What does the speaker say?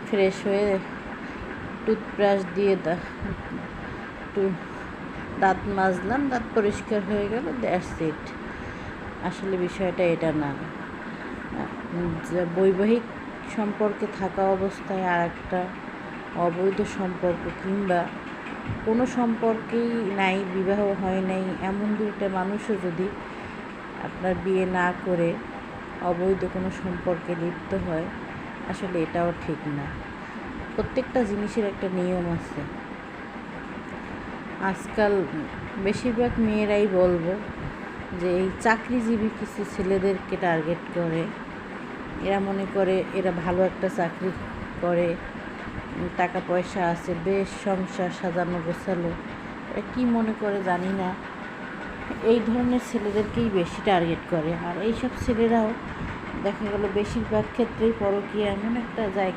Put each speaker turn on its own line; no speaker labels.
Fresh হয়ে toothbrush দিয়ে একটু দাঁত মাজলাম, দাঁত পরিষ্কার হয়ে গেল, দ্যাটস ইট। আসলে বিষয়টা এটা না। যে বৈবাহিক সম্পর্কে থাকা অবস্থায় আর একটা অবৈধ সম্পর্ক কিংবা কোনো সম্পর্কেই নাই, বিবাহ হয় নাই, এমন দুইটা মানুষও যদি আপনার বিয়ে না করে অবৈধ কোনো সম্পর্কে লিপ্ত হয়, আসলে এটাও ঠিক না। প্রত্যেকটা জিনিসের একটা নিয়ম আছে। আজকাল বেশিরভাগ মেয়েরাই বলবো যে এই চাকরিজীবী কিছু ছেলেদেরকে টার্গেট করে। এরা মনে করে এরা ভালো একটা চাকরি করে, টাকা পয়সা আছে, বেশ সংসার সাজানো গোছালো, এরা কী মনে করে জানি না, এই ধরনের ছেলেদেরকেই বেশি টার্গেট করে। আর এইসব ছেলেরাও দেখা গেল বেশিরভাগ ক্ষেত্রেই পরকীয়া এমন একটা জায়গায়